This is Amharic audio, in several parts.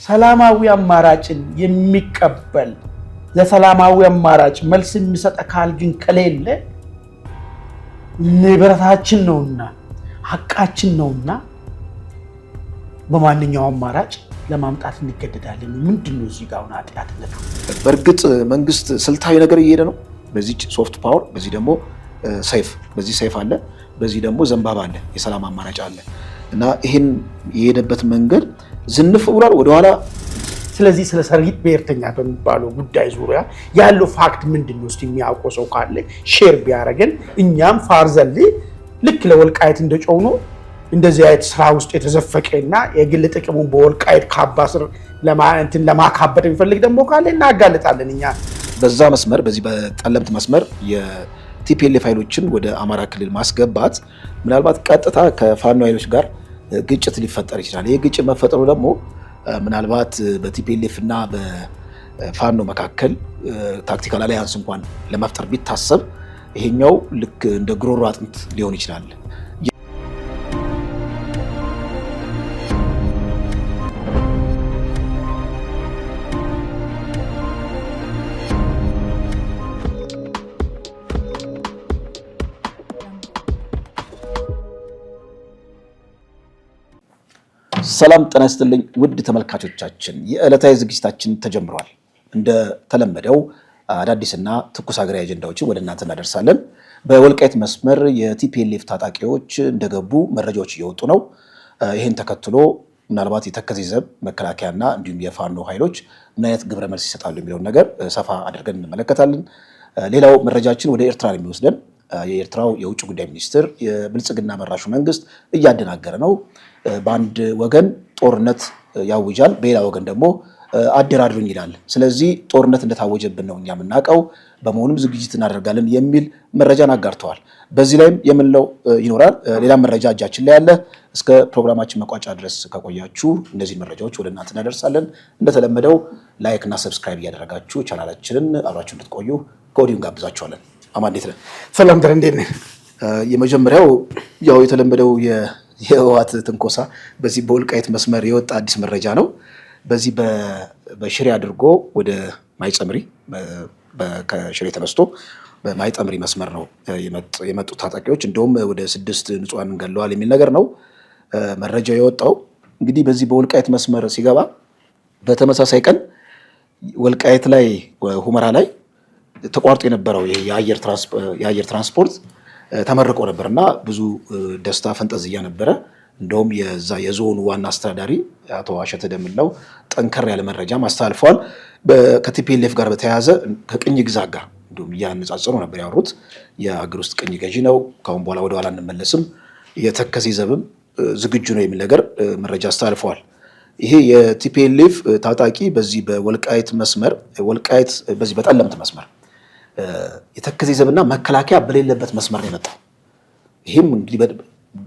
ሰላማዊ አማራጭን የሚቀበል ለሰላማዊ አማራጭ መልስ የሚሰጥ አካል ግን ከሌለ ንብረታችን ነውና ሐቃችን ነውና በማንኛውም አማራጭ ለማምጣት እንገደዳለን። ምንድነው እዚህ ጋር ነው አጥያትነቱ? በርግጥ መንግስት ስልታዊ ነገር እየሄደ ነው። በዚህ ሶፍት ፓወር፣ በዚህ ደግሞ ሰይፍ፣ በዚህ ሰይፍ አለ፣ በዚህ ደግሞ ዘንባባ አለ፣ የሰላም አማራጭ አለ እና ይሄን የሄደበት መንገድ ዝንፍ ብሏል ወደኋላ። ስለዚህ ስለ ሰሪት ብሔርተኛ በሚባለው ጉዳይ ዙሪያ ያለው ፋክት ምንድነው? እስቲ የሚያውቀው ሰው ካለ ሼር ቢያደርገን እኛም ፋርዘል ልክ ለወልቃይት እንደጮውኖ እንደዚህ አይነት ስራ ውስጥ የተዘፈቀና የግል ጥቅሙን በወልቃይት ካባ ስር ለማካበድ የሚፈልግ ደግሞ ካለ እናጋልጣለን። እኛ በዛ መስመር በዚህ በጠለምት መስመር የቲፒኤልኤፍ ኃይሎችን ወደ አማራ ክልል ማስገባት ምናልባት ቀጥታ ከፋኖ ኃይሎች ጋር ግጭት ሊፈጠር ይችላል። ይህ ግጭት መፈጠሩ ደግሞ ምናልባት በቲፒኤልኤፍ እና በፋኖ መካከል ታክቲካል አላያንስ እንኳን ለመፍጠር ቢታሰብ ይሄኛው ልክ እንደ ግሮሮ አጥንት ሊሆን ይችላል። ሰላም ጤና ይስጥልኝ ውድ ተመልካቾቻችን፣ የዕለታዊ ዝግጅታችን ተጀምሯል። እንደተለመደው አዳዲስና ትኩስ ሀገራዊ አጀንዳዎችን ወደ እናንተ እናደርሳለን። በወልቃይት መስመር የቲፒኤልኤፍ ታጣቂዎች እንደገቡ መረጃዎች እየወጡ ነው። ይህን ተከትሎ ምናልባት የተከዜ ዘብ መከላከያና እንዲሁም የፋኖ ኃይሎች ምን አይነት ግብረ መልስ ይሰጣሉ የሚለውን ነገር ሰፋ አድርገን እንመለከታለን። ሌላው መረጃችን ወደ ኤርትራ የሚወስደን የኤርትራው የውጭ ጉዳይ ሚኒስትር የብልጽግና መራሹ መንግስት እያደናገረ ነው። በአንድ ወገን ጦርነት ያውጃል፣ በሌላ ወገን ደግሞ አደራድሩኝ ይላል። ስለዚህ ጦርነት እንደታወጀብን ነው እኛ የምናውቀው፣ በመሆኑም ዝግጅት እናደርጋለን የሚል መረጃን አጋርተዋል። በዚህ ላይም የምንለው ይኖራል። ሌላ መረጃ እጃችን ላይ ያለ። እስከ ፕሮግራማችን መቋጫ ድረስ ከቆያችሁ እነዚህ መረጃዎች ወደ እናንተ እናደርሳለን። እንደተለመደው ላይክ እና ሰብስክራይብ እያደረጋችሁ ቻናላችንን አብራችሁ እንድትቆዩ ከወዲሁ ጋብዛችኋለን። አማን እንዴት ነህ? ሰላም ተረ እንዴት ነህ? የመጀመሪያው ያው የተለመደው የህወሓት ትንኮሳ በዚህ በወልቃይት መስመር የወጣ አዲስ መረጃ ነው። በዚህ በሽሬ አድርጎ ወደ ማይጸምሪ ከሽሬ ተነስቶ በማይጸምሪ መስመር ነው የመጡት ታጣቂዎች። እንደውም ወደ 6 ንጹሃን ገለዋል የሚል ነገር ነው መረጃው የወጣው። እንግዲህ በዚህ በወልቃይት መስመር ሲገባ በተመሳሳይ ቀን ወልቃይት ላይ ሁመራ ላይ ተቋርጦ የነበረው የአየር ትራንስፖርት ተመርቆ ነበርና ብዙ ደስታ ፈንጠዝያ ነበረ። እንደውም የዞኑ ዋና አስተዳዳሪ አቶ አሸተ ደምለው ጠንከር ያለ መረጃ ማስተላልፈዋል። ከቲፒኤልኤፍ ጋር በተያያዘ ከቅኝ ግዛት ጋር እንደውም እያነጻጸሩ ነበር ያወሩት። የአገር ውስጥ ቅኝ ገዢ ነው፣ ካሁን በኋላ ወደ ኋላ እንመለስም፣ የተከዜ ዘብም ዝግጁ ነው የሚል ነገር መረጃ አስተላልፈዋል። ይሄ የቲፒኤልኤፍ ታጣቂ በዚህ በወልቃይት መስመር በዚህ በጠለምት መስመር የተከዜ ዘብና መከላከያ በሌለበት መስመር ነው የመጣው። ይህም እንግዲህ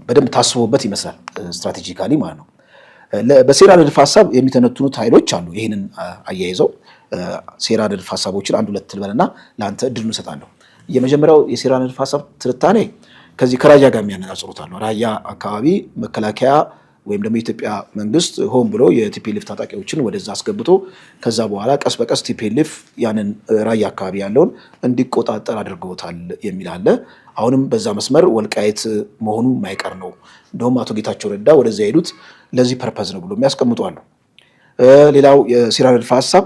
በደንብ ታስቦበት ይመስላል ስትራቴጂካሊ ማለት ነው። በሴራ ንድፍ ሀሳብ የሚተነትኑት ኃይሎች አሉ። ይህንን አያይዘው ሴራ ንድፍ ሀሳቦችን አንድ ሁለት ልበልና ለአንተ እድል እንሰጣለሁ። የመጀመሪያው የሴራ ንድፍ ሀሳብ ትንታኔ ከዚህ ከራያ ጋር የሚያነጻጽሩት አሉ። ራያ አካባቢ መከላከያ ወይም ደግሞ የኢትዮጵያ መንግስት ሆን ብሎ የቲፒኤልኤፍ ታጣቂዎችን ወደዛ አስገብቶ ከዛ በኋላ ቀስ በቀስ ቲፒኤልኤፍ ያንን ራያ አካባቢ ያለውን እንዲቆጣጠር አድርገውታል የሚል አለ። አሁንም በዛ መስመር ወልቃይት መሆኑ የማይቀር ነው። እንደውም አቶ ጌታቸው ረዳ ወደዛ ሄዱት ለዚህ ፐርፐዝ ነው ብሎ የሚያስቀምጡ አሉ። ሌላው የሴራ ንድፈ ሀሳብ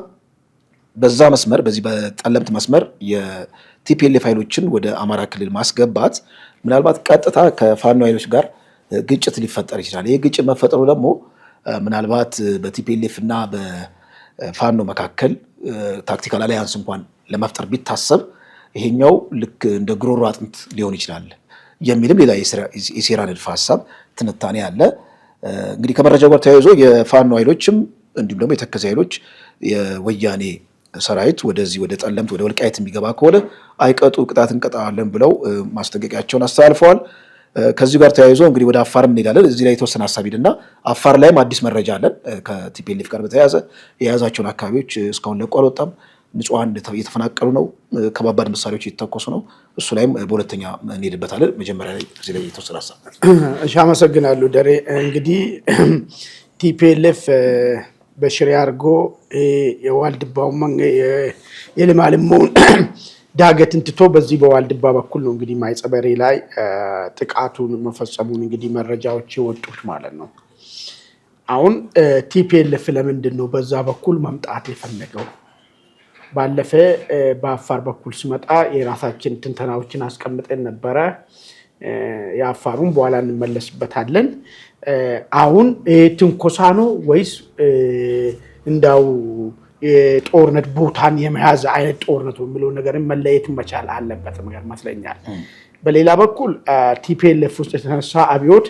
በዛ መስመር በዚህ በጠለምት መስመር የቲፒኤልኤፍ ኃይሎችን ወደ አማራ ክልል ማስገባት ምናልባት ቀጥታ ከፋኖ ኃይሎች ጋር ግጭት ሊፈጠር ይችላል። ይህ ግጭት መፈጠሩ ደግሞ ምናልባት በቲፒኤልኤፍ እና በፋኖ መካከል ታክቲካል አላያንስ እንኳን ለመፍጠር ቢታሰብ ይሄኛው ልክ እንደ ግሮሮ አጥንት ሊሆን ይችላል የሚልም ሌላ የሴራ ንድፈ ሀሳብ ትንታኔ አለ። እንግዲህ ከመረጃው ጋር ተያይዞ የፋኖ ኃይሎችም እንዲሁም ደግሞ የተከዜ ኃይሎች የወያኔ ሰራዊት ወደዚህ ወደ ጠለምት ወደ ወልቃይት የሚገባ ከሆነ አይቀጡ ቅጣት እንቀጣለን ብለው ማስጠንቀቂያቸውን አስተላልፈዋል። ከዚህ ጋር ተያይዞ እንግዲህ ወደ አፋር እንሄዳለን። እዚህ ላይ የተወሰነ ሀሳብ ሂድና አፋር ላይም አዲስ መረጃ አለን። ከቲፒኤልኤፍ ጋር በተያያዘ የያዛቸውን አካባቢዎች እስካሁን ለቆ አልወጣም። ንጹሃን እየተፈናቀሉ ነው። ከባባድ መሳሪያዎች እየተተኮሱ ነው። እሱ ላይም በሁለተኛ እንሄድበታለን። መጀመሪያ ላይ እዚህ ላይ የተወሰነ ሀሳብ። እሺ፣ አመሰግናለሁ ደሬ። እንግዲህ ቲፒኤልኤፍ በሽሬ አድርጎ የዋልድባው የልማልሞውን ዳገትን ትቶ በዚህ በዋልድባ በኩል ነው እንግዲህ ማይጸበሪ ላይ ጥቃቱን መፈጸሙን እንግዲህ መረጃዎች የወጡት ማለት ነው። አሁን ቲፒኤልኤፍ ለምንድን ነው በዛ በኩል መምጣት የፈለገው? ባለፈ በአፋር በኩል ሲመጣ የራሳችን ትንተናዎችን አስቀምጠን ነበረ። የአፋሩን በኋላ እንመለስበታለን። አሁን ትንኮሳ ነው ወይስ እንዳው የጦርነት ቦታን የመያዝ አይነት ጦርነት የሚለው ነገር መለየት መቻል አለበት ነገር መስለኛል። በሌላ በኩል ቲፒኤልኤፍ ውስጥ የተነሳ አብዮት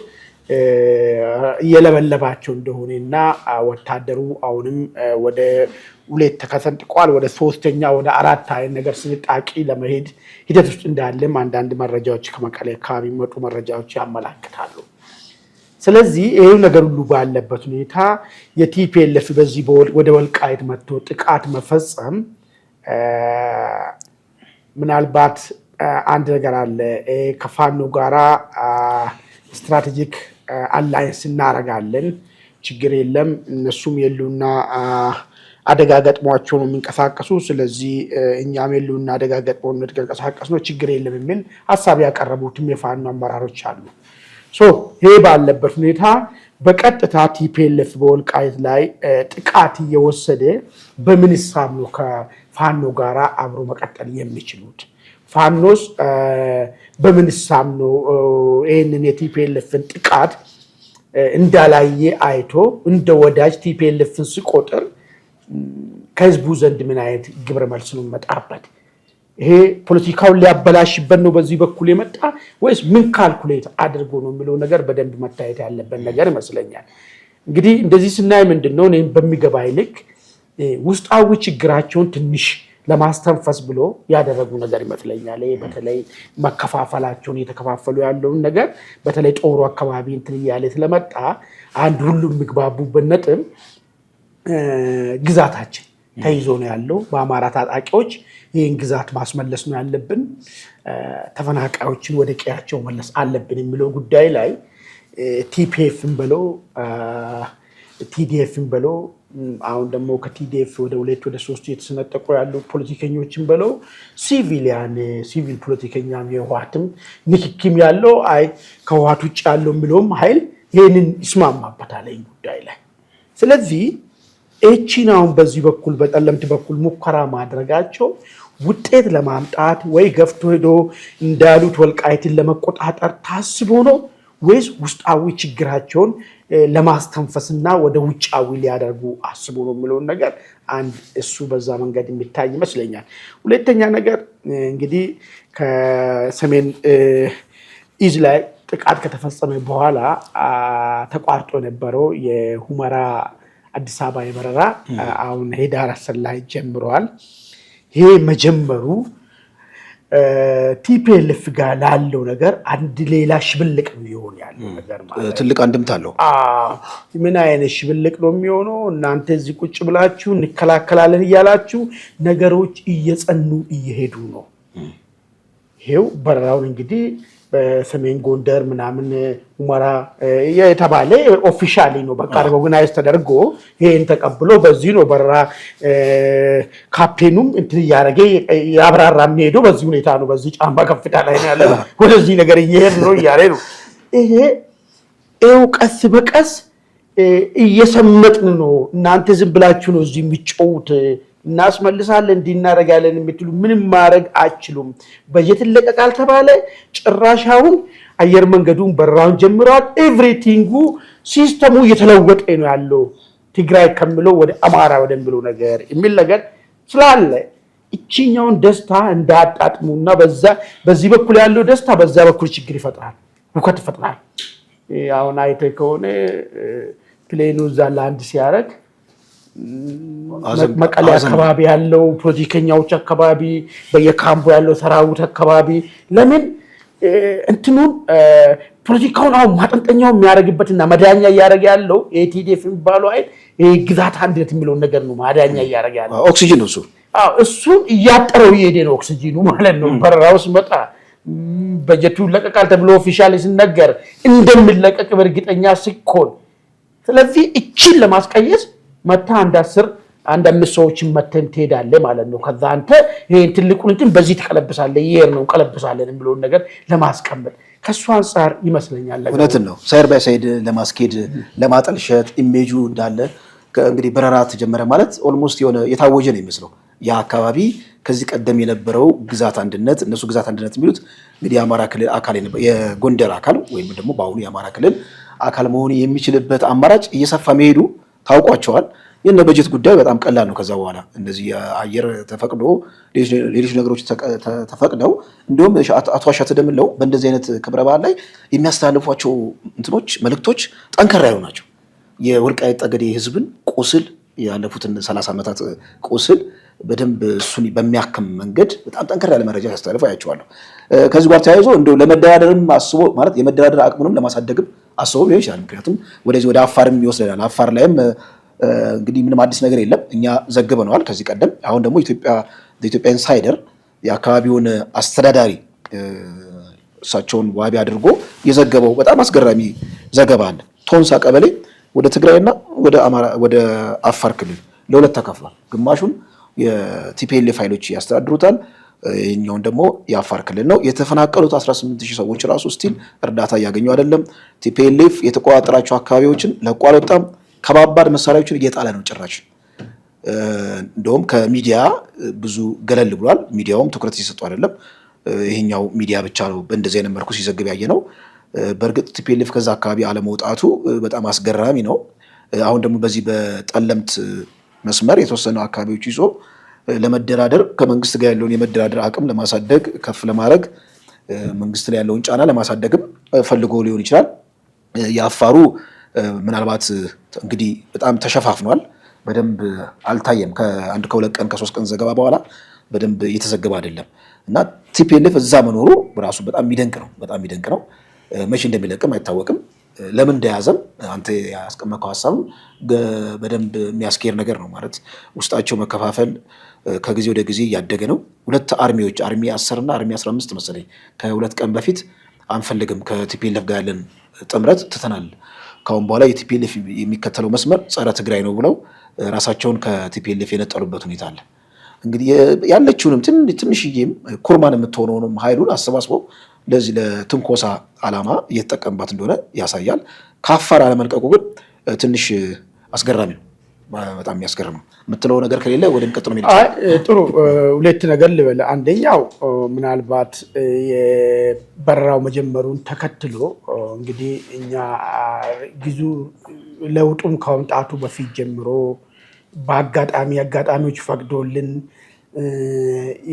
እየለበለባቸው እንደሆነና ወታደሩ አሁንም ወደ ሁለት ተከሰንጥቋል፣ ወደ ሶስተኛ ወደ አራት አይነት ነገር ስንጣቂ ለመሄድ ሂደት ውስጥ እንዳለም አንዳንድ መረጃዎች ከመቀሌ አካባቢ የሚመጡ መረጃዎች ያመላክታሉ። ስለዚህ ይሄው ነገር ሁሉ ባለበት ሁኔታ የቲፒኤልኤፍ በዚህ ወደ ወልቃይት መጥቶ ጥቃት መፈጸም ምናልባት አንድ ነገር አለ። ከፋኖ ጋራ ስትራቴጂክ አላይንስ እናረጋለን፣ ችግር የለም፣ እነሱም የሉና አደጋ ገጥሟቸው ነው የሚንቀሳቀሱ፣ ስለዚህ እኛም የሉና አደጋ ገጥሞ እንድንቀሳቀስ ነው፣ ችግር የለም የሚል ሀሳብ ያቀረቡትም የፋኖ አመራሮች አሉ። ይሄ ባለበት ሁኔታ በቀጥታ ቲፒኤልኤፍ በወልቃይት ላይ ጥቃት እየወሰደ በምን ሂሳብ ነው ከፋኖ ጋራ አብሮ መቀጠል የሚችሉት? ፋኖስ በምን ሂሳብ ነው ይህንን የቲፒኤልኤፍን ጥቃት እንዳላየ አይቶ እንደ ወዳጅ ቲፒኤልኤፍን ሲቆጥር ከህዝቡ ዘንድ ምን አይነት ግብረ መልስ ነው መጣበት? ይሄ ፖለቲካውን ሊያበላሽበት ነው በዚህ በኩል የመጣ ወይስ ምን ካልኩሌት አድርጎ ነው የሚለው ነገር በደንብ መታየት ያለበት ነገር ይመስለኛል። እንግዲህ እንደዚህ ስናይ ምንድነው እኔም በሚገባኝ ልክ ውስጣዊ ችግራቸውን ትንሽ ለማስተንፈስ ብሎ ያደረጉ ነገር ይመስለኛል። ይሄ በተለይ መከፋፈላቸውን እየተከፋፈሉ ያለውን ነገር በተለይ ጦሩ አካባቢ እንትን እያለ ስለመጣ አንድ ሁሉም የሚግባቡበት ነጥብ ግዛታችን ተይዞ ነው ያለው፣ በአማራ ታጣቂዎች ይህን ግዛት ማስመለስ ነው ያለብን፣ ተፈናቃዮችን ወደ ቀያቸው መለስ አለብን የሚለው ጉዳይ ላይ ቲፒኤፍን በለው ቲዲኤፍን በለው አሁን ደግሞ ከቲዲኤፍ ወደ 2 ወደ 3 የተሰነጠቁ ያሉ ፖለቲከኞችን በለው ሲቪል ፖለቲከኛም የህወሓትም ንክኪም ያለው አይ ከህወሓት ውጭ ያለው የሚለውም ኃይል ይህንን ይስማማበታል ጉዳይ ላይ። ስለዚህ እቺናውን በዚህ በኩል በጠለምት በኩል ሙከራ ማድረጋቸው ውጤት ለማምጣት ወይ ገፍቶ ሄዶ እንዳሉት ወልቃይትን ለመቆጣጠር ታስቦ ነው ወይስ ውስጣዊ ችግራቸውን ለማስተንፈስና ወደ ውጫዊ ሊያደርጉ አስቦ ነው የሚለውን ነገር አንድ እሱ በዛ መንገድ የሚታይ ይመስለኛል። ሁለተኛ ነገር እንግዲህ ከሰሜን ኢዝ ላይ ጥቃት ከተፈጸመ በኋላ ተቋርጦ የነበረው የሁመራ አዲስ አበባ የበረራ አሁን ሄዳር 10 ላይ ጀምሯል። ይሄ መጀመሩ ቲፒኤልኤፍ ጋር ላለው ነገር አንድ ሌላ ሽብልቅ ነው የሚሆን ያለው ነገር ማለት ትልቅ አንድምታ አለው። ምን አይነት ሽብልቅ ነው የሚሆነው? እናንተ እዚህ ቁጭ ብላችሁ እንከላከላለን እያላችሁ ነገሮች እየጸኑ እየሄዱ ነው። ይሄው በረራውን እንግዲህ በሰሜን ጎንደር ምናምን ሁመራ የተባለ ኦፊሻሊ ነው በቃ ሪኮግናይዝ ተደርጎ ይሄን ተቀብሎ በዚህ ነው በረራ ካፕቴኑም እንትን እያደረገ ያብራራ የሚሄደው በዚህ ሁኔታ ነው። በዚህ ጫማ ከፍታ ላይ ነው ያለው፣ ወደዚህ ነገር እየሄድ ነው እያለ ነው። ይሄው ቀስ በቀስ እየሰመጥን ነው። እናንተ ዝም ብላችሁ ነው እዚህ የሚጮውት፣ እናስመልሳለን እንዲናረጋለን የምትሉ ምንም ማድረግ አትችሉም። በጀት ለቀቃል ተባለ ጭራሻውን አየር መንገዱን በረራውን ጀምሯል። ኤቭሪቲንጉ ሲስተሙ እየተለወጠ ነው ያለው። ትግራይ ከምለው ወደ አማራ ወደሚለው ነገር የሚል ነገር ስላለ እቺኛውን ደስታ እንዳጣጥሙና በዚህ በኩል ያለው ደስታ በዛ በኩል ችግር ይፈጥራል፣ ሁከት ይፈጥራል። አሁን አይተህ ከሆነ ፕሌኑ እዛ ላንድ ሲያደርግ መቀሌ አካባቢ ያለው ፖለቲከኛዎች አካባቢ በየካምፑ ያለው ሰራዊት አካባቢ ለምን እንትኑን ፖለቲካውን አሁን ማጠንጠኛው የሚያደርግበትና መዳኛ እያደረገ ያለው የቲዲኤፍ የሚባለው አይደል ግዛት አንድነት የሚለውን ነገር ነው ማዳኛ እያደረገ ያለው። ኦክሲጅን እሱን እያጠረው እየሄደ ነው ኦክሲጅኑ ማለት ነው። በረራው ሲመጣ በጀቱ ለቀቃል ተብሎ ኦፊሻሊ ሲነገር እንደሚለቀቅ በእርግጠኛ ሲኮን፣ ስለዚህ እቺን ለማስቀየስ መታ አንድ 5 ሰዎችን መተን ትሄዳለህ ማለት ነው። ከዛ አንተ ይሄን ትልቁን እንትን በዚህ ተቀለብሳለህ ይሄር ነው ቀለብሳለን የሚለውን ነገር ለማስቀመጥ ከሱ አንፃር ይመስለኛል። እውነትን ነው ሳይድ ባይ ሳይድ ለማስኬድ ለማጠልሸት ኢሜጁ እንዳለ እንግዲህ በረራ ተጀመረ ማለት ኦልሞስት የሆነ የታወጀ ነው የሚመስለው። ያ አካባቢ ከዚህ ቀደም የነበረው ግዛት አንድነት እነሱ ግዛት አንድነት የሚሉት እንግዲህ የአማራ ክልል አካል የጎንደር አካል ወይም ደግሞ በአሁኑ የአማራ ክልል አካል መሆን የሚችልበት አማራጭ እየሰፋ መሄዱ ታውቋቸዋል። የነ በጀት ጉዳይ በጣም ቀላል ነው። ከዛ በኋላ እንደዚህ አየር ተፈቅዶ ሌሎች ነገሮች ተፈቅደው እንደውም አቶ አሻተ ደምለው በእንደዚህ አይነት ክብረ በዓል ላይ የሚያስተላልፏቸው እንትኖች መልእክቶች ጠንከር ያሉ ናቸው። የወልቃይት ጠገዴ ህዝብን ቁስል ያለፉትን 30 ዓመታት ቁስል በደንብ እሱን በሚያክም መንገድ በጣም ጠንከር ያለ መረጃ ያስተላልፉ አያቸዋለሁ። ከዚህ ጋር ተያይዞ እንደው ለመደራደርም አስቦ ማለት የመደራደር አቅሙንም ለማሳደግም አስቦ ሊሆን ይችላል። ምክንያቱም ወደዚህ ወደ አፋርም ይወስደናል። አፋር ላይም እንግዲህ ምንም አዲስ ነገር የለም፣ እኛ ዘግበነዋል ከዚህ ቀደም። አሁን ደግሞ ኢትዮጵያ ኢንሳይደር የአካባቢውን አስተዳዳሪ እሳቸውን ዋቢ አድርጎ የዘገበው በጣም አስገራሚ ዘገባ አለ። ቶንሳ ቀበሌ ወደ ትግራይና ወደ አፋር ክልል ለሁለት ተከፍሏል። ግማሹን የቲፒኤልኤፍ ኃይሎች ያስተዳድሩታል፣ ይሄኛውን ደግሞ የአፋር ክልል ነው። የተፈናቀሉት 18000 ሰዎች ራሱ ስቲል እርዳታ እያገኙ አይደለም። ቲፒኤልኤፍ የተቆጣጠራቸው አካባቢዎችን ለቆ አልወጣም። ከባባድ መሳሪያዎችን እየጣለ ነው ጭራሽ። እንደውም ከሚዲያ ብዙ ገለል ብሏል። ሚዲያውም ትኩረት ሲሰጡ አይደለም። ይሄኛው ሚዲያ ብቻ ነው በእንደዚህ አይነት መልኩ ሲዘግብ ያየ ነው። በእርግጥ ቲፒኤልኤፍ ከዛ አካባቢ አለመውጣቱ በጣም አስገራሚ ነው። አሁን ደግሞ በዚህ በጠለምት መስመር የተወሰኑ አካባቢዎች ይዞ ለመደራደር ከመንግስት ጋር ያለውን የመደራደር አቅም ለማሳደግ ከፍ ለማድረግ መንግስት ላይ ያለውን ጫና ለማሳደግም ፈልጎ ሊሆን ይችላል። የአፋሩ ምናልባት እንግዲህ በጣም ተሸፋፍኗል፣ በደንብ አልታየም። ከ2 ቀን ከ3 ቀን ዘገባ በኋላ በደንብ እየተዘገበ አይደለም እና ቲፒኤልኤፍ እዛ መኖሩ ራሱ በጣም የሚደንቅ ነው። መቼ እንደሚለቅም አይታወቅም። ለምን እንደያዘም አንተ ያስቀመጥከው ሀሳብ በደንብ የሚያስኬድ ነገር ነው። ማለት ውስጣቸው መከፋፈል ከጊዜ ወደ ጊዜ እያደገ ነው። 2 አርሚዎች አርሚ 10 እና አርሚ 15 መሰለኝ ከ2 ቀን በፊት አንፈልግም ከቲፒኤልኤፍ ጋር ያለን ጥምረት ትተናል፣ ካሁን በኋላ የቲፒኤልኤፍ የሚከተለው መስመር ጸረ ትግራይ ነው ብለው ራሳቸውን ከቲፒኤልኤፍ የነጠሉበት ሁኔታ አለ። እንግዲህ ያለችውንም ትንሽዬም ኩርማን የምትሆነውንም ኃይሉን አሰባስበው ለዚህ ለትንኮሳ ዓላማ እየተጠቀምባት እንደሆነ ያሳያል። ከአፋር አለመልቀቁ ግን ትንሽ አስገራሚ ነው። በጣም የሚያስገርም ነው። የምትለው ነገር ከሌለ ወደ እንቀጥለው ሜዳ ጥሩ። 2 ነገር ልበል። አንደኛው ምናልባት የበረራው መጀመሩን ተከትሎ እንግዲህ እኛ ብዙ ለውጡም ከመምጣቱ በፊት ጀምሮ አጋጣሚዎች ፈቅዶልን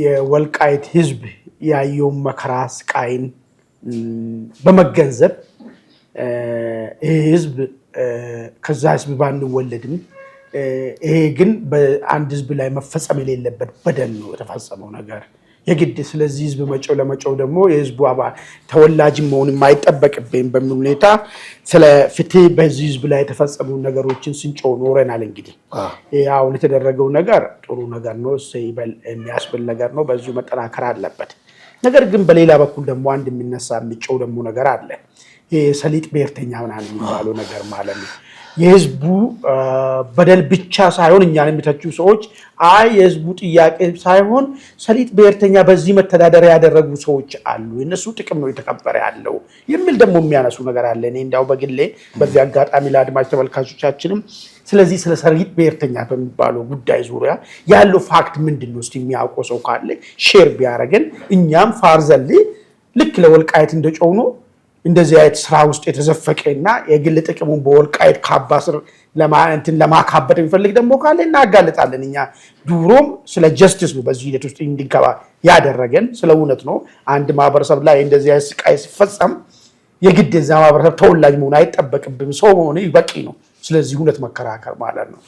የወልቃይት ህዝብ ያየውን መከራ ስቃይን በመገንዘብ ይሄ ህዝብ ከዛ ህዝብ ባንወለድም ይሄ ግን በአንድ ህዝብ ላይ መፈጸም የሌለበት በደል ነው የተፈጸመው ነገር የግድ። ስለዚህ ህዝብ ለመጮው ደግሞ የህዝቡ ተወላጅ መሆን የማይጠበቅብን በሚል ሁኔታ ስለ ፍትህ በዚህ ህዝብ ላይ የተፈጸሙ ነገሮችን ስንጮህ ኖረናል። እንግዲህ አሁን የተደረገው ነገር ጥሩ ነገር ነው፣ ይበል የሚያስብል ነገር ነው። በዚሁ መጠናከር አለበት። ነገር ግን በሌላ በኩል ደግሞ አንድ የሚነሳ የሚጮው ደግሞ ነገር አለ። የሰሊጥ ብሔርተኛ ምናምን የሚባለው ነገር ማለት ነው። የህዝቡ በደል ብቻ ሳይሆን እኛን የሚተቹ ሰዎች የህዝቡ ጥያቄ ሳይሆን ሰሊጥ ብሔርተኛ በዚህ መተዳደሪያ ያደረጉ ሰዎች አሉ፣ የነሱ ጥቅም ነው የተከበረ ያለው የሚል ደግሞ የሚያነሱ ነገር አለ። እኔ እንዳው በግሌ በዚህ አጋጣሚ ለአድማጭ ተመልካቾቻችንም ስለዚህ ስለ ሰሊጥ ብሔርተኛ በሚባለው ጉዳይ ዙሪያ ያለው ፋክት ምንድን ነው እስቲ የሚያውቀው ሰው ካለ ሼር ቢያደርገን፣ እኛም ፋርዘል ልክ ለወልቃይት እንደጮው ነው እንደዚህ አይነት ስራ ውስጥ የተዘፈቀና የግል ጥቅሙን በወልቃይት ካባ ስር ለማካበት የሚፈልግ ደግሞ ካለ እናጋልጣለን። እኛ ድሮም ስለ ጀስቲስ ነው በዚህ ሂደት ውስጥ እንዲገባ ያደረገን፣ ስለ እውነት ነው። አንድ ማህበረሰብ ላይ እንደዚህ አይነት ስቃይ ሲፈጸም የግድ የዛ ማህበረሰብ ተወላጅ መሆን አይጠበቅብም፣ ሰው መሆን በቂ ነው። ስለዚህ እውነት መከራከር ማለት ነው።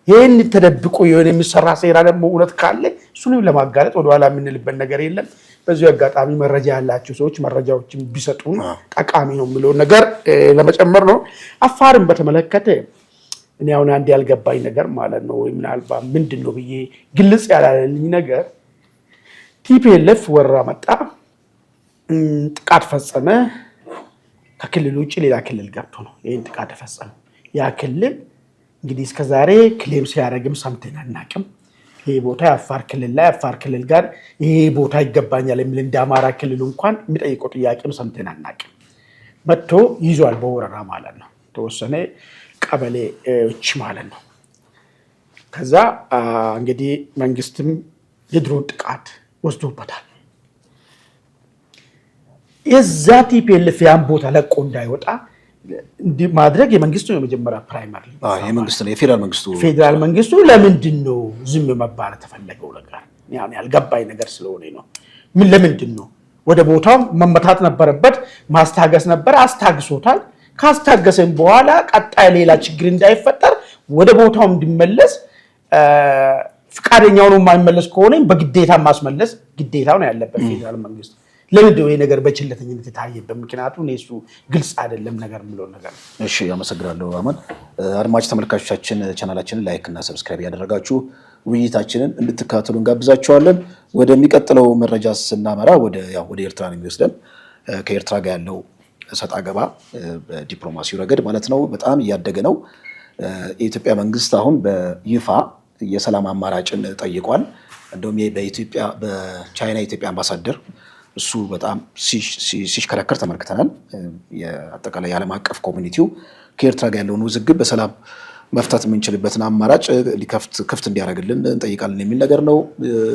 ይህን ተደብቆ የሆነ የሚሰራ ሴራ ደግሞ እውነት ካለ እሱንም ለማጋለጥ ወደኋላ የምንልበት ነገር የለም። በዚሁ አጋጣሚ መረጃ ያላቸው ሰዎች መረጃዎችን ቢሰጡን ጠቃሚ ነው የሚለውን ነገር ለመጨመር ነው። አፋርን በተመለከተ እኔ አሁን አንድ ያልገባኝ ነገር ማለት ነው፣ ወይ ምናልባት ምንድን ነው ብዬ ግልጽ ያላለልኝ ነገር፣ ቲፒኤልኤፍ ወራ መጣ፣ ጥቃት ፈጸመ፣ ከክልል ውጭ ሌላ ክልል ገብቶ ነው ይህን ጥቃት ፈጸመ። ያ ክልል እንግዲህ እስከዛሬ ክሌም ሲያደርግም ሰምተን አናውቅም። ይሄ ቦታ የአፋር ክልል ላይ አፋር ክልል ጋር ይሄ ቦታ ይገባኛል የሚል እንደ አማራ ክልል እንኳን የሚጠይቀው ጥያቄም ሰምተን አናውቅም። መጥቶ ይዟል በወረራ ማለት ነው፣ ተወሰነ ቀበሌዎች ማለት ነው። ከዛ እንግዲህ መንግስትም የድሮን ጥቃት ወስዶበታል። የዛ ቲፒኤልኤፍ ያን ቦታ ለቆ እንዳይወጣ ማድረግ የመንግስቱ የመጀመሪያ ፕራይመሪ የፌዴራል መንግስቱ ለምንድን ነው ዝም መባል ተፈለገው ነገር ያልገባኝ ነገር ስለሆነ ነው። ምን ለምንድን ነው ወደ ቦታው መመታት ነበረበት፣ ማስታገስ ነበር፣ አስታግሶታል። ካስታገሰን በኋላ ቀጣይ ሌላ ችግር እንዳይፈጠር ወደ ቦታው እንዲመለስ ፍቃደኛው ነው። የማይመለስ ከሆነ በግዴታ ማስመለስ ግዴታው ነው ያለበት ፌዴራል መንግስት። ለምንድነው ይሄ ነገር በችለተኝነት የታየበት? ምክንያቱም እሱ ግልጽ አይደለም ነገር ምለው ነገር። እሺ አመሰግናለሁ አማን። አድማጭ ተመልካቾቻችን ቻናላችንን ላይክ እና ሰብስክራይብ ያደረጋችሁ ውይይታችንን እንድትከታተሉ እንጋብዛችኋለን። ወደሚቀጥለው መረጃ ስናመራ ወደ ኤርትራ ነው የሚወስደን። ከኤርትራ ጋር ያለው ሰጣ ገባ በዲፕሎማሲው ረገድ ማለት ነው በጣም እያደገ ነው። የኢትዮጵያ መንግስት አሁን በይፋ የሰላም አማራጭን ጠይቋል። እንደውም በቻይና የኢትዮጵያ አምባሳደር እሱ በጣም ሲሽከረከር ተመልክተናል። የአጠቃላይ የዓለም አቀፍ ኮሚኒቲው ከኤርትራ ጋር ያለውን ውዝግብ በሰላም መፍታት የምንችልበትን አማራጭ ክፍት እንዲያደርግልን እንጠይቃለን የሚል ነገር ነው።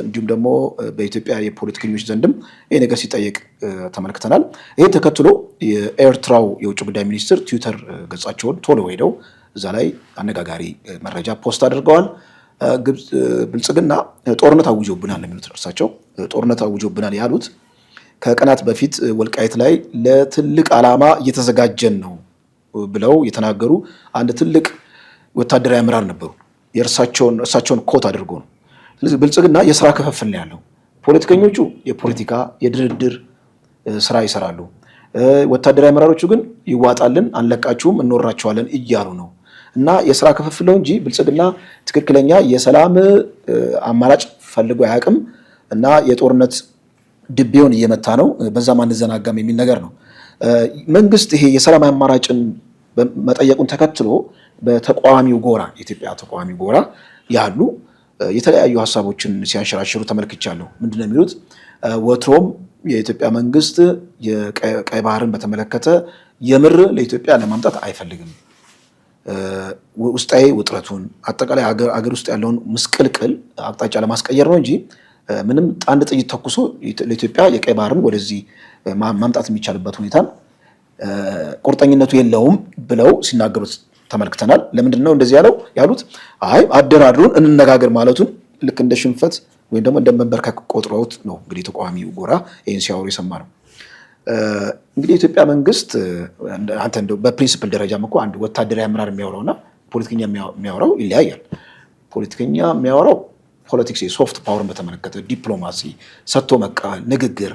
እንዲሁም ደግሞ በኢትዮጵያ የፖለቲከኞች ዘንድም ይህ ነገር ሲጠየቅ ተመልክተናል። ይህን ተከትሎ የኤርትራው የውጭ ጉዳይ ሚኒስትር ትዊተር ገጻቸውን ቶሎ ሄደው እዛ ላይ አነጋጋሪ መረጃ ፖስት አድርገዋል። ብልጽግና ጦርነት አውጆብናል የሚሉት እርሳቸው ጦርነት አውጆብናል ያሉት ከቀናት በፊት ወልቃይት ላይ ለትልቅ ዓላማ እየተዘጋጀን ነው ብለው የተናገሩ አንድ ትልቅ ወታደራዊ አመራር ነበሩ። እርሳቸውን ኮት አድርጎ ነው። ስለዚህ ብልጽግና የስራ ክፍፍል ነው ያለው። ፖለቲከኞቹ የፖለቲካ የድርድር ስራ ይሰራሉ። ወታደራዊ አመራሮቹ ግን ይዋጣልን፣ አንለቃችሁም፣ እንወራቸዋለን እያሉ ነው። እና የስራ ክፍፍል ነው እንጂ ብልጽግና ትክክለኛ የሰላም አማራጭ ፈልጎ አያውቅም። እና የጦርነት ድቤውን እየመታ ነው፣ በዛም አንዘናጋም የሚል ነገር ነው። መንግስት ይሄ የሰላም አማራጭን መጠየቁን ተከትሎ በተቃዋሚው ጎራ የኢትዮጵያ ተቃዋሚ ጎራ ያሉ የተለያዩ ሀሳቦችን ሲያንሸራሽሩ ተመልክቻለሁ። ምንድነው የሚሉት? ወትሮም የኢትዮጵያ መንግስት የቀይ ባህርን በተመለከተ የምር ለኢትዮጵያ ለማምጣት አይፈልግም። ውስጣዊ ውጥረቱን አጠቃላይ አገር ውስጥ ያለውን ምስቅልቅል አቅጣጫ ለማስቀየር ነው እንጂ ምንም አንድ ጥይት ተኩሶ ለኢትዮጵያ የቀይ ባህርን ወደዚህ ማምጣት የሚቻልበት ሁኔታ ቁርጠኝነቱ የለውም ብለው ሲናገሩት ተመልክተናል። ለምንድን ነው እንደዚህ ያሉት? አይ አደራድሩን እንነጋገር ማለቱን ልክ እንደ ሽንፈት ወይም ደግሞ እንደ መንበርከክ ቆጥረውት ነው እንግዲህ ተቃዋሚው ጎራ ይህን ሲያወሩ የሰማነው። እንግዲህ የኢትዮጵያ መንግስት አንተ እንደው በፕሪንሲፕል ደረጃም እኮ አንድ ወታደራዊ አመራር የሚያወራውና ፖለቲከኛ የሚያወራው ይለያያል። ፖለቲከኛ የሚያወራው ፖለቲክስ ሶፍት ፓወርን በተመለከተ ዲፕሎማሲ፣ ሰጥቶ መቀበል፣ ንግግር።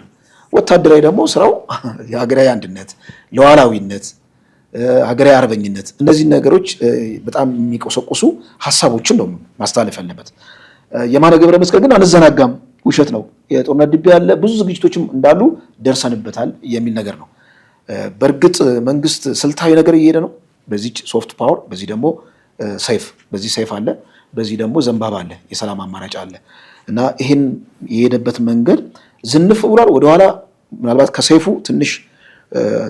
ወታደራዊ ደግሞ ስራው የሀገራዊ አንድነት፣ ሉዓላዊነት፣ ሀገራዊ አርበኝነት፣ እነዚህ ነገሮች በጣም የሚቆሰቁሱ ሀሳቦችን ነው ማስተላለፍ ያለበት። የማነ ገብረ መስቀል ግን አንዘናጋም፣ ውሸት ነው፣ የጦርነት ድቤ ያለ ብዙ ዝግጅቶችም እንዳሉ ደርሰንበታል የሚል ነገር ነው። በእርግጥ መንግስት ስልታዊ ነገር እየሄደ ነው። በዚህ ሶፍት ፓወር፣ በዚህ ደግሞ ሰይፍ፣ በዚህ ሰይፍ አለ፣ በዚህ ደግሞ ዘንባባ አለ፣ የሰላም አማራጭ አለ እና ይህን የሄደበት መንገድ ዝንፍ ብሏል። ወደኋላ ምናልባት ከሰይፉ ትንሽ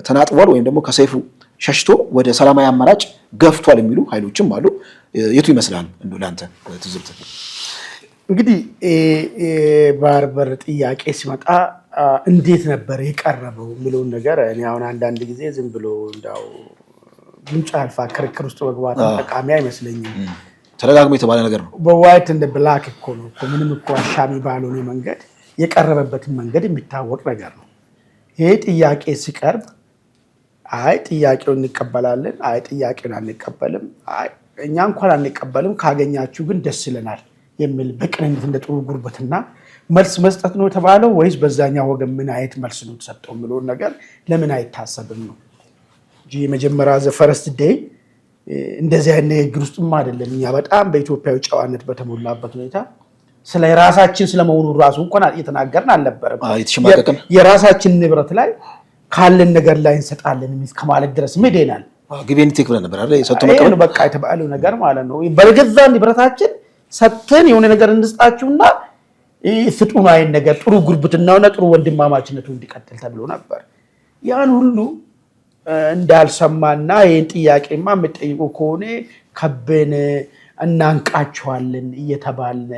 ተናጥቧል ወይም ደግሞ ከሰይፉ ሸሽቶ ወደ ሰላማዊ አማራጭ ገፍቷል የሚሉ ኃይሎችም አሉ። የቱ ይመስላል እንደው ለአንተ ትዝብት? እንግዲህ ባህር በር ጥያቄ ሲመጣ እንዴት ነበር የቀረበው የሚለውን ነገር እኔ አሁን አንዳንድ ጊዜ ዝም ብሎ እንዳው ጉንጫ አልፋ ክርክር ውስጥ መግባት ጠቃሚ አይመስለኝም። ተደጋግሞ የተባለ ነገር ነው። በዋይት እንደ ብላክ እኮ ነው እኮ ምንም እኮ አሻሚ ባልሆነ መንገድ የቀረበበትን መንገድ የሚታወቅ ነገር ነው። ይሄ ጥያቄ ሲቀርብ አይ ጥያቄውን እንቀበላለን፣ አይ ጥያቄውን አንቀበልም፣ አይ እኛ እንኳን አንቀበልም ካገኛችሁ ግን ደስ ይለናል የሚል በቅንነት እንደ ጥሩ ጉርበትና መልስ መስጠት ነው የተባለው ወይስ በዛኛው ወገን ምን አይነት መልስ ነው ተሰጠው የሚለውን ነገር ለምን አይታሰብም ነው እንጂ የመጀመሪያ ፈረስት ዴይ እንደዚህ አይነት ንግግር ውስጥም አይደለም። እኛ በጣም በኢትዮጵያዊ ጨዋነት በተሞላበት ሁኔታ ስለ ራሳችን ስለመሆኑ ራሱ እንኳን እየተናገርን አልነበረም። የራሳችን ንብረት ላይ ካለን ነገር ላይ እንሰጣለን ከማለት ድረስ ሄደናል። ግቤን ቴክ ብለን ነበር አይደል የሰጡ መቀበል ነው በቃ የተባለው ነገር ማለት ነው በገዛ ንብረታችን ሰጥተን የሆነ ነገር እንስጣችሁና ፍጡን አይን ነገር ጥሩ ጉርብትናውና ጥሩ ወንድማማችነቱ እንዲቀጥል ተብሎ ነበር ያን ሁሉ እንዳልሰማና ይሄን ጥያቄማ መጠይቁ ከሆነ ከበነ እናንቃቸዋለን እየተባለ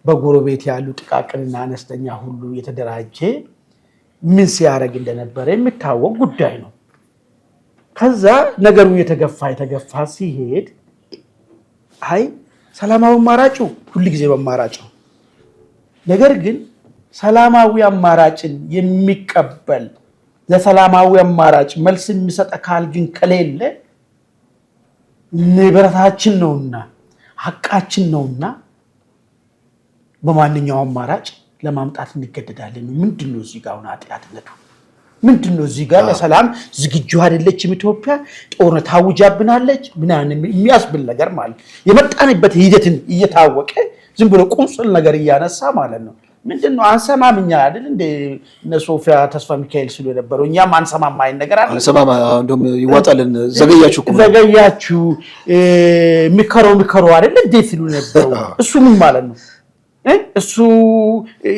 በጎረቤት ያሉ ጥቃቅንና አነስተኛ ሁሉ የተደራጀ ምን ሲያረግ እንደነበረ የሚታወቅ ጉዳይ ነው ከዛ ነገሩ የተገፋ ሲሄድ አይ ሰላማዊ አማራጩ ሁሉ ጊዜ በማራጭ ነው ነገር ግን ሰላማዊ አማራጭን የሚቀበል ለሰላማዊ አማራጭ መልስ የሚሰጥ አካል ግን ከሌለ ንብረታችን ነውና ሐቃችን ነውና በማንኛውም አማራጭ ለማምጣት እንገደዳለን ምንድነው እዚህ ጋር አጥያትነቱ ምንድነው እዚህ ጋር ለሰላም ዝግጁ አይደለችም ኢትዮጵያ ጦርነት አውጃብናለች ምናምን የሚያስብል ነገር ማለት የመጣንበት ሂደትን እየታወቀ ዝም ብሎ ቁንጽል ነገር እያነሳ ማለት ነው ምንድነው አንሰማምኛ አይደል እንደ ሶፊያ ተስፋ ሚካኤል ሲሉ የነበረው እኛም አንሰማም አይን ነገር አይደል አንሰማማ እንደም ይዋጣልን ዘገያችሁ ሚከሮ አይደል እንደ ሲሉ ነበረው እሱ ምን ማለት ነው እሱ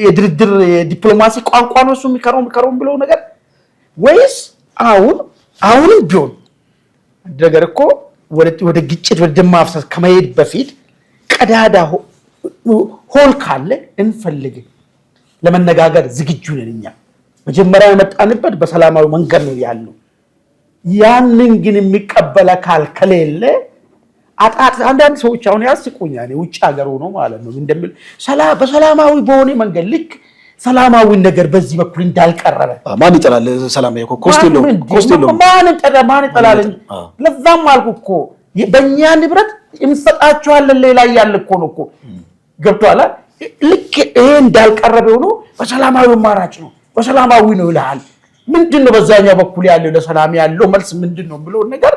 የድርድር የዲፕሎማሲ ቋንቋ ነው እሱ ሚከሮ ብለው ነገር ወይስ አሁንም ቢሆን ነገር እኮ ወደ ግጭት ወደ ደም ማፍሰስ ከመሄድ በፊት ቀዳዳ ሆል ካለ እንፈልግ ለመነጋገር ዝግጁ ነን እኛ መጀመሪያ የመጣንበት በሰላማዊ መንገድ ነው ያለው ያንን ግን የሚቀበል አካል ከሌለ አንዳንድ ሰዎች አሁን ያስቁኛል ውጭ ሀገር ሆኖ ማለት ነው እንደሚል በሰላማዊ በሆነ መንገድ ልክ ሰላማዊ ነገር በዚህ በኩል እንዳልቀረበ ማን ይጠላል ሰላም ያኮ ኮስት የለውም ማን ይጠላል ለዛም አልኩ እኮ በእኛ ንብረት እንሰጣቸዋለን ሌላ ያለ እኮ ነው እኮ ገብቷል ልክ ይሄ እንዳልቀረበ ሆኖ በሰላማዊ አማራጭ ነው በሰላማዊ ነው ይላል ምንድነው በዛኛው በኩል ያለው ለሰላም ያለው መልስ ምንድነው ብሎ ነገር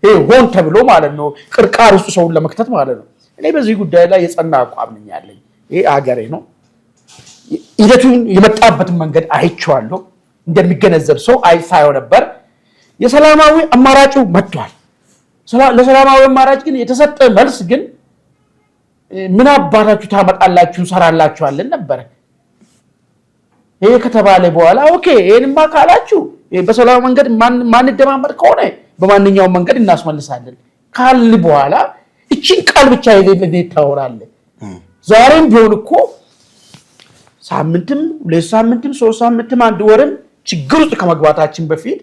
ይሄ ሆን ተብሎ ማለት ነው ቅርቃር ውስጥ ሰውን ለመክተት ማለት ነው እኔ በዚህ ጉዳይ ላይ የጸና አቋም ነኝ ያለኝ ይሄ አገሬ ነው ሂደቱን የመጣበትን መንገድ አይቼዋለሁ እንደሚገነዘብ ሰው አይሳየው ነበር የሰላማዊ አማራጩ መጥቷል ለሰላማዊ አማራጭ ግን የተሰጠ መልስ ግን ምን አባታችሁ ታመጣላችሁ ሰራላችኋለን ነበር ይሄ ከተባለ በኋላ ኦኬ ይሄንማ ካላችሁ በሰላማዊ መንገድ ማን ደማመጥ ከሆነ በማንኛውም መንገድ እናስመልሳለን ካል በኋላ እቺን ቃል ብቻ ይታወራል ዛሬም ቢሆን እኮ ሳምንትም ለሳምንትም 3 ሳምንትም አንድ ወርም ችግር ውስጥ ከመግባታችን በፊት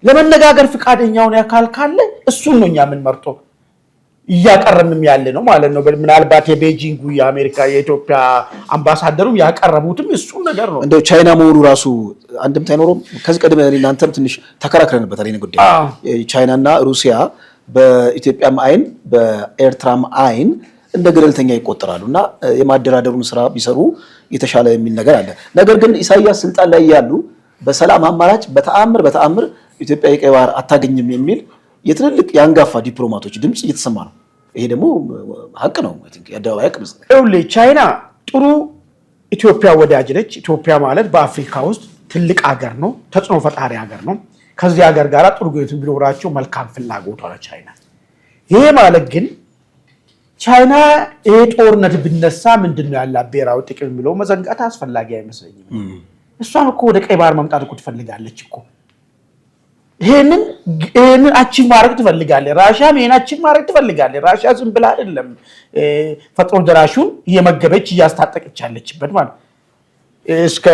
ለመነጋገር ፍቃደኛውን ያካል ካለ እሱን ነው ምን መርጦ ያቀረብንም ያለ ነው ማለት ነው ምናልባት የቤጂንግ የአሜሪካ የኢትዮጵያ አምባሳደሩም ያቀረቡትም እሱ ነገር ነው እንደው ቻይና መሆኑ ራሱ አንድም ታይኖርም ከዚህ ቀደም እናንተም ትንሽ ተከራክረንበታል ይሄን ጉዳይ ቻይናና ሩሲያ በኢትዮጵያም አይን በኤርትራም አይን እንደ ገለልተኛ ይቆጠራሉና የማደራደሩን ስራ ቢሰሩ የተሻለ የሚል ነገር አለ ነገር ግን ኢሳያስ ስልጣን ላይ ያሉ በሰላም አማራጭ በተአምር ኢትዮጵያ የቀይ ባህር አታገኝም የሚል የትልልቅ ያንጋፋ ዲፕሎማቶች ድምጽ እየተሰማ ነው ይሄ ደግሞ ሀቅ ነው አይ ቲንክ ያደባባይ ቅርጽ ቻይና ጥሩ ኢትዮጵያ ወዳጅ ነች ኢትዮጵያ ማለት በአፍሪካ ውስጥ ትልቅ ሀገር ነው ተጽዕኖ ፈጣሪ ሀገር ነው ከዚህ ሀገር ጋር ጥሩ ግንኙነት ቢኖራቸው መልካም ፍላጎት አለ ቻይና ይሄ ማለት ግን ቻይና ይሄ ጦርነት ቢነሳ ምንድነው ያላት ብሔራዊ ጥቅም የሚለው መዘንጋት አስፈላጊ አይመስለኝም እሷም እኮ ወደ ቀይ ባህር መምጣት እኮ ትፈልጋለች እኮ ይሄንን አቺቭ ማድረግ ትፈልጋለች ራሺያም ይሄን አቺቭ ማድረግ ትፈልጋለች ራሺያ ዝም ብላ አይደለም ፈጥኖ ደራሹን እየመገበች እያስታጠቀች ያለችበት ማለት እስከ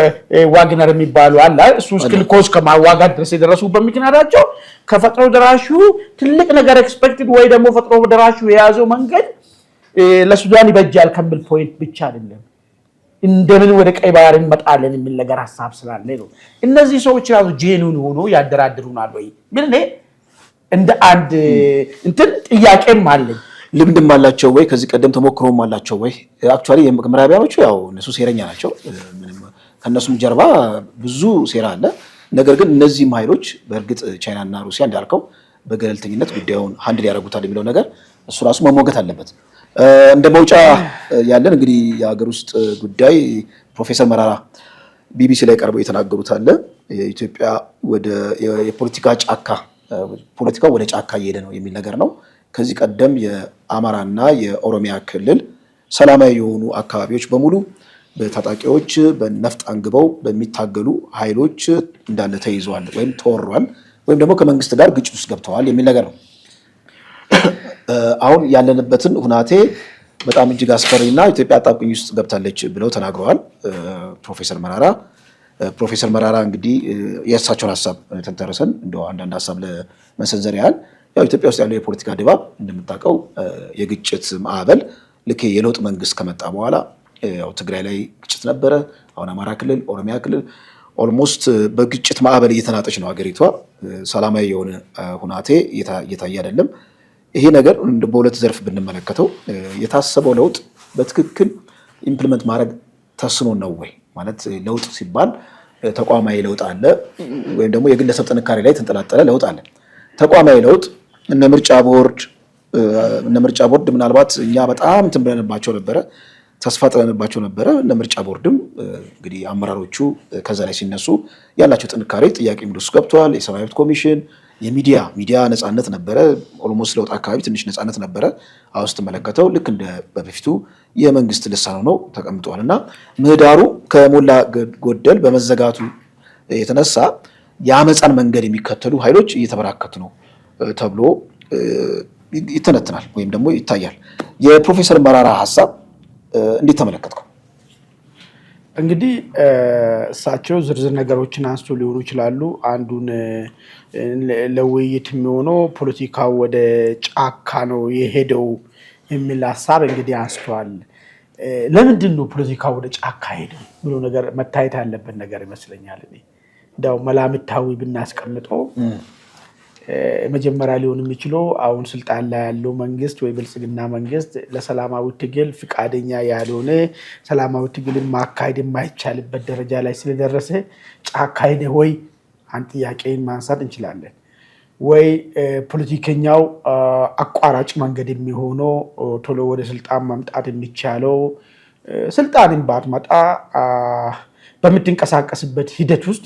ዋግነር የሚባሉ አለ እሱ ስክልኮስ ከማዋጋት ድረስ የደረሱበት ምክንያታቸው ከፈጥኖ ደራሹ ትልቅ ነገር ኤክስፔክትድ ወይ ደግሞ ፈጥኖ ደራሹ የያዘው መንገድ ለሱዳን ይበጃል ከሚል ፖይንት ብቻ አይደለም እንደምን ወደ ቀይ ባህር እንመጣለን የሚል ነገር ሐሳብ ስላለ ነው እነዚህ ሰዎች ራሱ ጄኑን ሆኖ ያደራድሩናል ወይ ምን እንደ አንድ እንትን ጥያቄም አለኝ ልምድም አላቸው ወይ ከዚህ ቀደም ተሞክሮም አላቸው ወይ አክቹአሊ የምዕራባውያኖቹ ያው እነሱ ሴረኛ ናቸው ምንም ከነሱም ጀርባ ብዙ ሴራ አለ ነገር ግን እነዚህም ኃይሎች በእርግጥ ቻይናና ሩሲያ እንዳልከው በገለልተኝነት ጉዳዩን ሃንድል ያደርጉታል የሚለው ነገር እሱ ራሱ መሞገት አለበት እንደ መውጫ ያለን እንግዲህ የሀገር ውስጥ ጉዳይ ፕሮፌሰር መራራ ቢቢሲ ላይ ቀርበው የተናገሩት አለ የኢትዮጵያ ወደ የፖለቲካ ጫካ ፖለቲካው ወደ ጫካ እየሄደ ነው የሚል ነገር ነው። ከዚህ ቀደም የአማራና የኦሮሚያ ክልል ሰላማዊ የሆኑ አካባቢዎች በሙሉ በታጣቂዎች በነፍጥ አንግበው በሚታገሉ ኃይሎች እንዳለ ተይዘዋል ወይም ተወሯል ወይም ደግሞ ከመንግስት ጋር ግጭት ውስጥ ገብተዋል የሚል ነገር ነው። አሁን ያለንበትን ሁናቴ በጣም እጅግ አስፈሪና ኢትዮጵያ አጣብቂኝ ውስጥ ገብታለች ብለው ተናግረዋል ፕሮፌሰር መራራ እንግዲህ የእርሳቸውን ሀሳብ ተንተርሰን እንደው አንዳንድ ሀሳብ ለመሰንዘር ያህል ያው ኢትዮጵያ ውስጥ ያለው የፖለቲካ ድባብ እንደምታውቀው የግጭት ማዕበል ልክ የለውጥ መንግስት ከመጣ በኋላ ያው ትግራይ ላይ ግጭት ነበረ። አሁን አማራ ክልል፣ ኦሮሚያ ክልል ኦልሞስት በግጭት ማዕበል እየተናጠች ነው ሀገሪቷ። ሰላማዊ የሆነ ሁናቴ እየታየ አይደለም። ይሄ ነገር በሁለት ዘርፍ ብንመለከተው የታሰበው ለውጥ በትክክል ኢምፕሊመንት ማድረግ ተስኖ ነው ወይ ማለት ለውጥ ሲባል ተቋማዊ ለውጥ አለ ወይም ደግሞ የግለሰብ ጥንካሬ ላይ የተንጠላጠለ ለውጥ አለ። ተቋማዊ ለውጥ እነ ምርጫ ቦርድ ምናልባት እኛ በጣም እንትን ብለንባቸው ነበረ፣ ተስፋ ጥለንባቸው ነበረ። እነ ምርጫ ቦርድም እንግዲህ አመራሮቹ ከዛ ላይ ሲነሱ ያላቸው ጥንካሬ ጥያቄ ምልክት ውስጥ ገብተዋል። የሰብአዊ መብት ኮሚሽን፣ የሚዲያ ነፃነት ነበረ። ኦልሞስት ለውጥ አካባቢ ትንሽ ነፃነት ነበረ። አሁን ስትመለከተው ልክ እንደ በፊቱ የመንግስት ልሳን ሆነው ተቀምጠዋል እና ምህዳሩ ከሞላ ጎደል በመዘጋቱ የተነሳ የአመፃን መንገድ የሚከተሉ ኃይሎች እየተበራከቱ ነው ተብሎ ይተነትናል ወይም ደግሞ ይታያል። የፕሮፌሰር መራራ ሀሳብ እንዴት ተመለከትከው? እንግዲህ እሳቸው ዝርዝር ነገሮችን አንስቶ ሊሆኑ ይችላሉ። አንዱን ለውይይት የሚሆነው ፖለቲካው ወደ ጫካ ነው የሄደው የሚል ሀሳብ እንግዲህ አንስተዋል። ለምንድን ነው ፖለቲካው ወደ ጫካ ሄደው ብሎ ነገር መታየት ያለበት ነገር ይመስለኛል። እንደው መላምታዊ ብናስቀምጠው መጀመሪያ ሊሆን የሚችለው አሁን ስልጣን ላይ ያለው መንግስት ወይ ብልጽግና መንግስት ለሰላማዊ ትግል ፍቃደኛ ያልሆነ ሰላማዊ ትግልን ማካሄድ የማይቻልበት ደረጃ ላይ ስለደረሰ ጫካ ሄደ ወይ አንድ ጥያቄን ማንሳት እንችላለን። ወይ ፖለቲከኛው አቋራጭ መንገድ የሚሆነው ቶሎ ወደ ስልጣን መምጣት የሚቻለው ስልጣንን ባትመጣ በምትንቀሳቀስበት ሂደት ውስጥ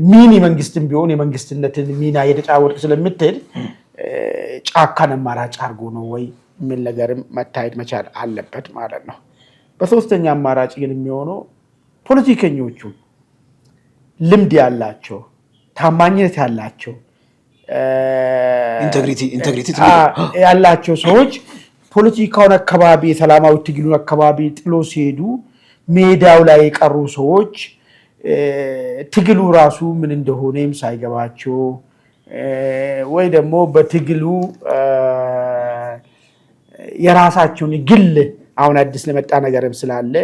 ሚኒ መንግስትም ቢሆን የመንግስትነትን ሚና የተጫወተ ስለምትሄድ ጫካን አማራጭ አድርጎ ነው ወይ የሚል ነገርም መታየት መቻል አለበት ማለት ነው። በሶስተኛ አማራጭ ግን የሚሆነው ፖለቲከኞቹ ልምድ ያላቸው፣ ታማኝነት ያላቸው፣ ኢንቴግሪቲ ያላቸው ሰዎች ፖለቲካውን አካባቢ የሰላማዊ ትግሉን አካባቢ ጥሎ ሲሄዱ ሜዳው ላይ የቀሩ ሰዎች ትግሉ ራሱ ምን እንደሆነም ሳይገባቸው ወይ ደግሞ በትግሉ የራሳቸውን ግል አሁን አዲስ ለመጣ ነገርም ስላለ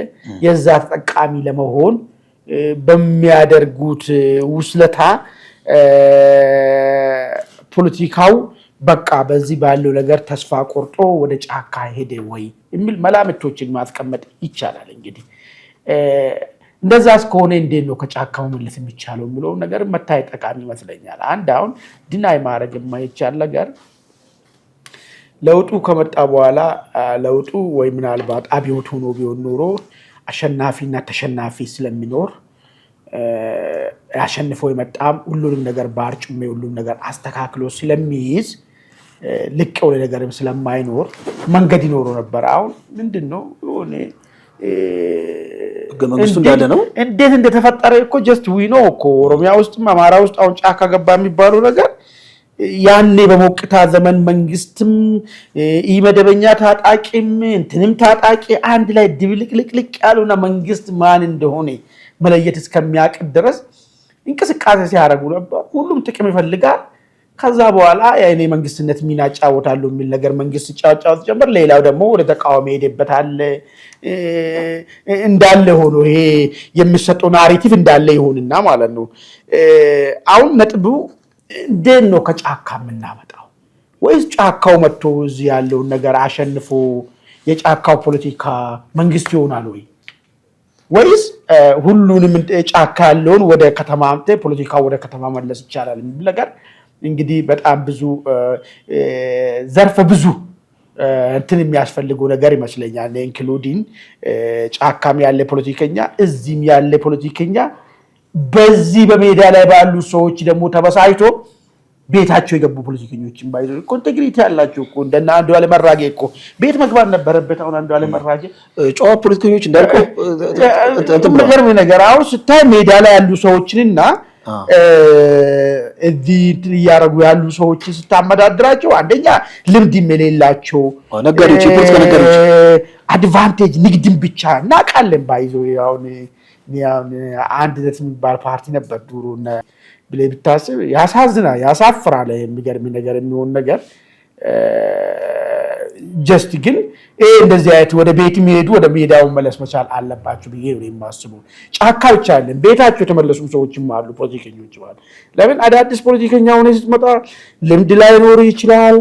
የዛ ተጠቃሚ ለመሆን በሚያደርጉት ውስለታ ፖለቲካው በቃ በዚህ ባለው ነገር ተስፋ ቆርጦ ወደ ጫካ ሄደ ወይ የሚል መላምቶችን ማስቀመጥ ይቻላል። እንግዲህ እንደዛ እስከሆነ እንዴት ነው ከጫካ መመለስ የሚቻለው የሚለው ነገር መታየት ጠቃሚ ይመስለኛል። አንድ አሁን ድናይ ማድረግ የማይቻል ነገር ለውጡ ከመጣ በኋላ ለውጡ ወይ ምናልባት አብዮት ሆኖ ቢሆን ኖሮ አሸናፊና ተሸናፊ ስለሚኖር ያሸንፈው የመጣም ሁሉንም ነገር ባርጩሜ ሁሉም ነገር አስተካክሎ ስለሚይዝ ልቅ የሆነ ነገርም ስለማይኖር መንገድ ይኖሮ ነበር። አሁን ምንድነው ሆነ መንግስቱ እንዳለ ነው እንዴት እንደተፈጠረ እኮ ጀስት ዊ ኖ እኮ ኦሮሚያ ውስጥም አማራ ውስጥ አሁን ጫካ ገባ የሚባለው ነገር ያኔ በሞቅታ ዘመን መንግስትም ኢመደበኛ ታጣቂም እንትንም ታጣቂ አንድ ላይ ድብልቅልቅልቅ ያሉና መንግስት ማን እንደሆነ መለየት እስከሚያውቅ ድረስ እንቅስቃሴ ሲያደርጉ ነበር። ሁሉም ጥቅም ይፈልጋል። ከዛ በኋላ የኔ መንግስትነት ሚና ጫወታለሁ የሚል ነገር መንግስት ጫወት ጀመር። ሌላው ደግሞ ወደ ተቃዋሚ ሄደበታል እንዳለ ሆኖ ይሄ የሚሰጠው ናሬቲቭ እንዳለ ይሆንና ማለት ነው። አሁን ነጥቡ እንዴት ነው ከጫካ የምናመጣው? ወይስ ጫካው መጥቶ እዚህ ያለውን ነገር አሸንፎ የጫካው ፖለቲካ መንግስት ይሆናል ወይ? ወይስ ሁሉንም ጫካ ያለውን ወደ ከተማ አምጥቶ ፖለቲካው ወደ ከተማ መለስ ይቻላል የሚል ነገር እንግዲህ በጣም ብዙ ዘርፈ ብዙ እንትን የሚያስፈልገው ነገር ይመስለኛል። ኢንክሉዲንግ ጫካም ያለ ፖለቲከኛ እዚህም ያለ ፖለቲከኛ በዚህ በሜዳ ላይ ባሉ ሰዎች ደግሞ ተበሳይቶ ቤታቸው የገቡ ፖለቲከኞችን ባይዞ እኮ ኢንቴግሪቲ ያላቸው እኮ እንደና አንዱዓለም አራጌ እኮ ቤት መግባት ነበረበት። አሁን አንዱዓለም አራጌ ጨዋ ፖለቲከኞች እንዳልከው የሚገርም ነገር አሁን ስታይ ሜዳ ላይ ያሉ ሰዎችንና እዚህ እያደረጉ ያሉ ሰዎችን ስታመዳድራቸው አንደኛ ልምድም የሌላቸው ነጋዴዎች፣ የፖለቲካ ነጋዴዎች አድቫንቴጅ ንግድን ብቻ እናውቃለን ባይዞ አሁን አንድነት የሚባል ፓርቲ ነበር ድሮ ብለህ ብታስብ ያሳዝናል፣ ያሳፍራል። የሚገርም ነገር የሚሆን ነገር ጀስት ግን እንደዚህ አይነት ወደ ቤት የሚሄዱ ወደ ሜዳው መለስ መቻል አለባቸው ብዬ ነው የማስበው። ጫካ ብቻ አይደለም ቤታቸው የተመለሱ ሰዎችም አሉ፣ ፖለቲከኞች አሉ። ለምን አዳዲስ ፖለቲከኛ ሆነ ስትመጣ ልምድ ላይኖር ይችላል፣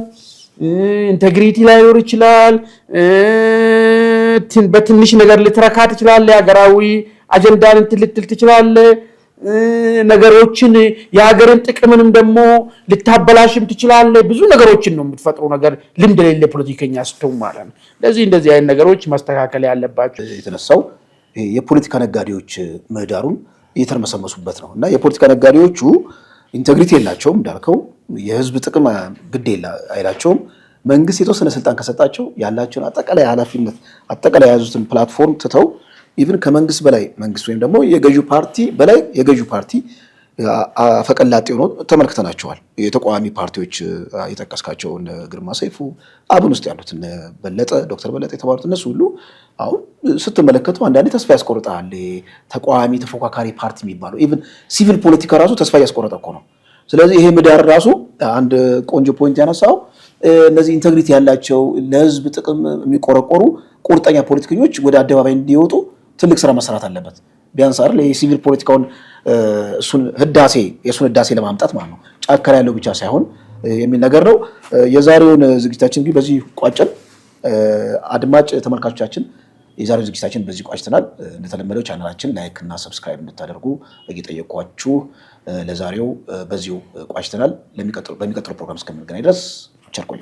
ኢንቴግሪቲ ላይኖር ይችላል፣ በትንሽ ነገር ልትረካ ትችላለህ፣ ሀገራዊ አጀንዳን ልትል ትችላለህ፣ ነገሮችን የሀገርን ጥቅምንም ደግሞ ልታበላሽም ትችላለህ። ብዙ ነገሮችን ነው የምትፈጥረው ነገር ልምድ የሌለ ፖለቲከኛ ስትሆን ማለት ነው። ለዚህ አይነት ነገሮች መስተካከል ያለባቸው የተነሳው የፖለቲካ ነጋዴዎች ምህዳሩን እየተርመሰመሱበት ነው እና የፖለቲካ ነጋዴዎቹ ኢንቴግሪቲ የላቸውም እንዳልከው፣ የህዝብ ጥቅም ግድ አይላቸውም። መንግስት የተወሰነ ስልጣን ከሰጣቸው ያላቸውን አጠቃላይ ኃላፊነት አጠቃላይ የያዙትን ፕላትፎርም ትተው ኢቭን ከመንግስት በላይ መንግስት ወይም ደግሞ የገዢው ፓርቲ በላይ የገዢው ፓርቲ አፈቀላጤ ሆኖ ተመልክተናቸዋል። የተቃዋሚ ፓርቲዎች የጠቀስካቸው እነ ግርማ ሰይፉ፣ አብን ውስጥ ያሉት እነ በለጠ ዶክተር በለጠ የተባሉት እነሱ ሁሉ አሁን ስትመለከቱ አንዳንዴ ተስፋ ያስቆርጣል። ተቃዋሚ ተፎካካሪ ፓርቲ የሚባለው ኢቭን ሲቪል ፖለቲካ ራሱ ተስፋ ያስቆረጠ እኮ ነው። ስለዚህ ይሄ ምህዳር ራሱ አንድ ቆንጆ ፖይንት ያነሳው እነዚህ ኢንቴግሪቲ ያላቸው ለህዝብ ጥቅም የሚቆረቆሩ ቁርጠኛ ፖለቲከኞች ወደ አደባባይ እንዲወጡ ትልቅ ስራ መሰራት አለበት። ቢያንስ አይደል የሲቪል ፖለቲካውን የሱን ህዳሴ ለማምጣት ማለት ነው፣ ጫካ ላይ ያለው ብቻ ሳይሆን የሚል ነገር ነው። የዛሬውን ዝግጅታችን ግን በዚህ ቋጨን። አድማጭ ተመልካቾቻችን የዛሬው ዝግጅታችን በዚህ ቋጭተናል። እንደተለመደው ቻናላችን ላይክ እና ሰብስክራይብ እንድታደርጉ እየጠየኳችሁ ለዛሬው በዚሁ ቋጭተናል። በሚቀጥለው ፕሮግራም እስከምንገናኝ ድረስ ቸር ቆዩ።